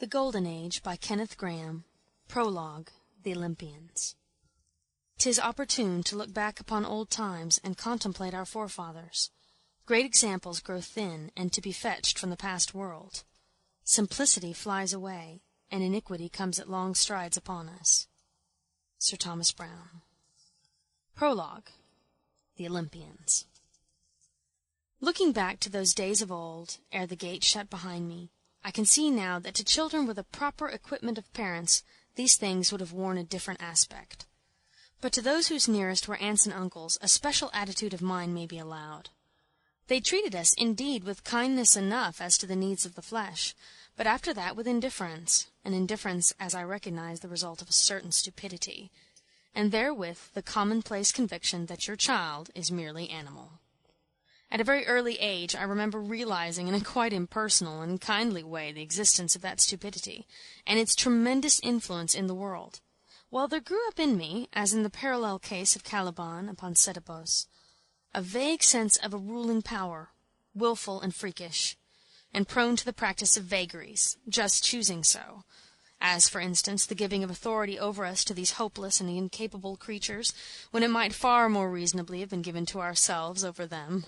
The Golden Age by Kenneth Grahame. Prologue The Olympians. 'Tis opportune to look back upon old times and contemplate our forefathers. Great examples grow thin and to be fetched from the past world. Simplicity flies away, and iniquity comes at long strides upon us. Sir Thomas Browne. Prologue The Olympians. Looking back to those days of old, ere the gate shut behind me, I can see now that to children with a proper equipment of parents these things would have worn a different aspect. But to those whose nearest were aunts and uncles a special attitude of mind may be allowed. They treated us, indeed, with kindness enough as to the needs of the flesh, but after that with indifference, an indifference as I recognize the result of a certain stupidity, and therewith the commonplace conviction that your child is merely animal. At a very early age I remember realizing in a quite impersonal and kindly way the existence of that stupidity, and its tremendous influence in the world, while there grew up in me, as in the parallel case of Caliban upon Setebos, a vague sense of a ruling power, wilful and freakish, and prone to the practice of vagaries, just choosing so, as, for instance, the giving of authority over us to these hopeless and incapable creatures, when it might far more reasonably have been given to ourselves over them.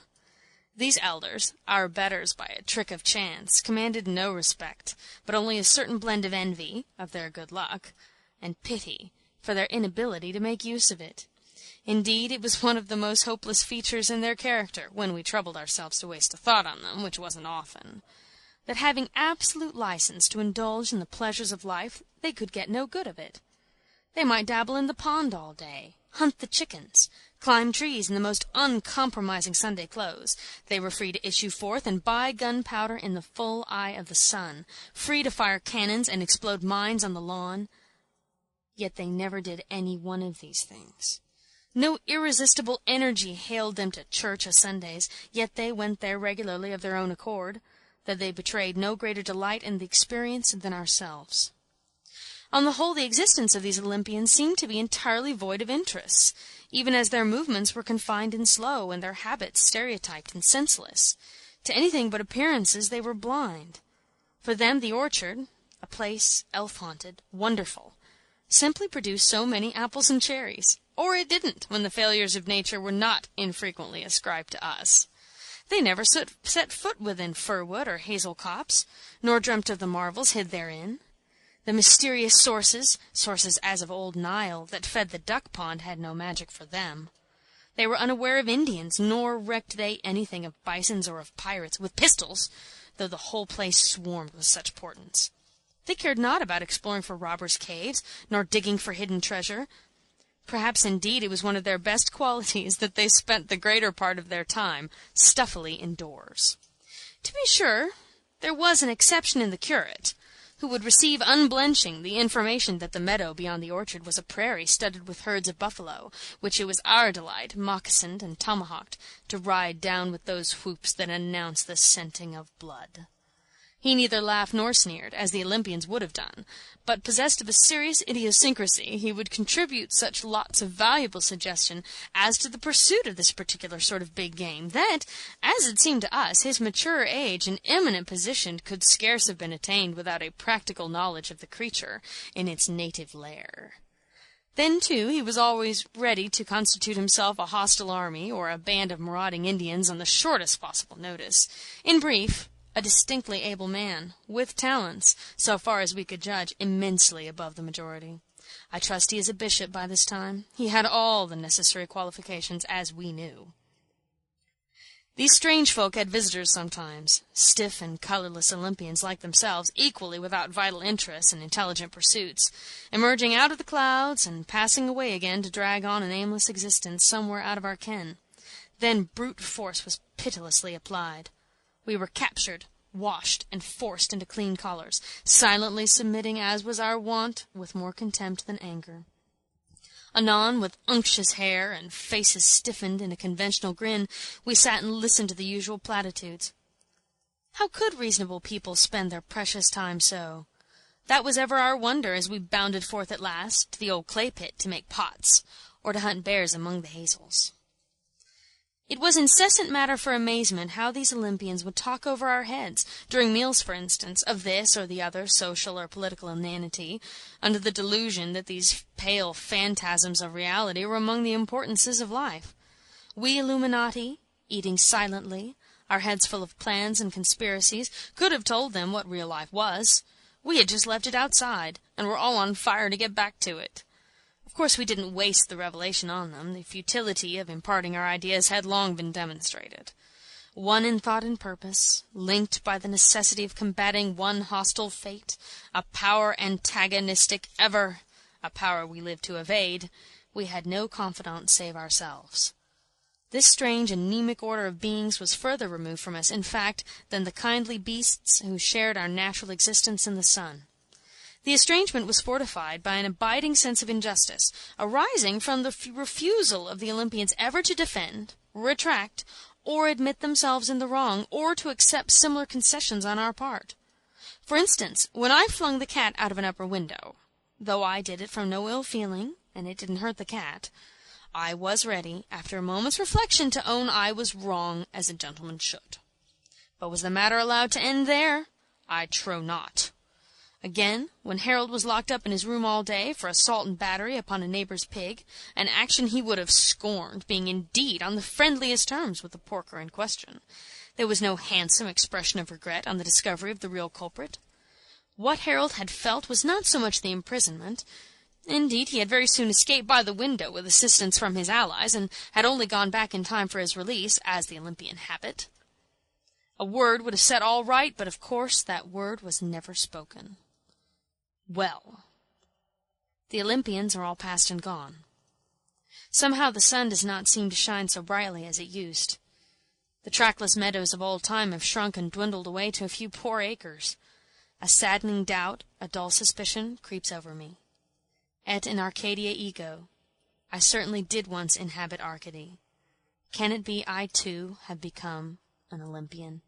These elders, our betters by a trick of chance, commanded no respect, but only a certain blend of envy, of their good luck, and pity, for their inability to make use of it. Indeed, it was one of the most hopeless features in their character, when we troubled ourselves to waste a thought on them, which wasn't often, that having absolute license to indulge in the pleasures of life, they could get no good of it. They might dabble in the pond all day, hunt the chickens, climb trees in the most uncompromising Sunday clothes. They were free to issue forth and buy gunpowder in the full eye of the sun, free to fire cannons and explode mines on the lawn. Yet they never did any one of these things. No irresistible energy haled them to church o' Sundays, yet they went there regularly of their own accord, though they betrayed no greater delight in the experience than ourselves. On the whole, the existence of these Olympians seemed to be entirely void of interests, even as their movements were confined and slow, and their habits stereotyped and senseless. To anything but appearances they were blind. For them the orchard, a place elf-haunted, wonderful, simply produced so many apples and cherries, or it didn't, when the failures of nature were not infrequently ascribed to us. They never set foot within fir-wood or hazel copse, nor dreamt of the marvels hid therein. The mysterious sources as of old Nile, that fed the duck-pond had no magic for them. They were unaware of Indians, nor recked they anything of bisons or of pirates with pistols, though the whole place swarmed with such portents. They cared not about exploring for robbers' caves, nor digging for hidden treasure. Perhaps, indeed, it was one of their best qualities that they spent the greater part of their time stuffily indoors. To be sure, there was an exception in the curate, who would receive unblenching the information that the meadow beyond the orchard was a prairie studded with herds of buffalo, which it was our delight, moccasined and tomahawked, to ride down with those whoops that announced the scenting of blood. He neither laughed nor sneered, as the Olympians would have done, but possessed of a serious idiosyncrasy, he would contribute such lots of valuable suggestion as to the pursuit of this particular sort of big game, that, as it seemed to us, his mature age and eminent position could scarce have been attained without a practical knowledge of the creature in its native lair. Then, too, he was always ready to constitute himself a hostile army, or a band of marauding Indians on the shortest possible notice. In brief, a distinctly able man, with talents, so far as we could judge, immensely above the majority. I trust he is a bishop by this time. He had all the necessary qualifications, as we knew. These strange folk had visitors sometimes, stiff and colourless Olympians like themselves, equally without vital interests and intelligent pursuits, emerging out of the clouds and passing away again to drag on an aimless existence somewhere out of our ken. Then brute force was pitilessly applied. We were captured, washed, and forced into clean collars, silently submitting, as was our wont, with more contempt than anger. Anon, with unctuous hair and faces stiffened in a conventional grin, we sat and listened to the usual platitudes. How could reasonable people spend their precious time so? That was ever our wonder as we bounded forth at last to the old clay-pit to make pots, or to hunt bears among the hazels. It was incessant matter for amazement how these Olympians would talk over our heads, during meals for instance, of this or the other social or political inanity, under the delusion that these pale phantasms of reality were among the importances of life. We Illuminati, eating silently, our heads full of plans and conspiracies, could have told them what real life was. We had just left it outside, and were all on fire to get back to it. Of course we didn't waste the revelation on them. The futility of imparting our ideas had long been demonstrated. One in thought and purpose, linked by the necessity of combating one hostile fate, a power antagonistic ever, a power we lived to evade, we had no confidant save ourselves. This strange anemic order of beings was further removed from us, in fact, than the kindly beasts who shared our natural existence in the sun. The estrangement was fortified by an abiding sense of injustice, arising from the refusal of the Olympians ever to defend, retract, or admit themselves in the wrong, or to accept similar concessions on our part. For instance, when I flung the cat out of an upper window, though I did it from no ill feeling, and it didn't hurt the cat, I was ready, after a moment's reflection, to own I was wrong, as a gentleman should. But was the matter allowed to end there? I trow not. Again, when Harold was locked up in his room all day for assault and battery upon a neighbor's pig, an action he would have scorned, being indeed on the friendliest terms with the porker in question, there was no handsome expression of regret on the discovery of the real culprit. What Harold had felt was not so much the imprisonment. Indeed, he had very soon escaped by the window with assistance from his allies, and had only gone back in time for his release, as the Olympian habit. A word would have set all right, but of course that word was never spoken. Well, the Olympians are all past and gone. Somehow the sun does not seem to shine so brightly as it used. The trackless meadows of old time have shrunk and dwindled away to a few poor acres. A saddening doubt, a dull suspicion, creeps over me. Et in Arcadia ego. I certainly did once inhabit Arcady. Can it be I, too, have become an Olympian?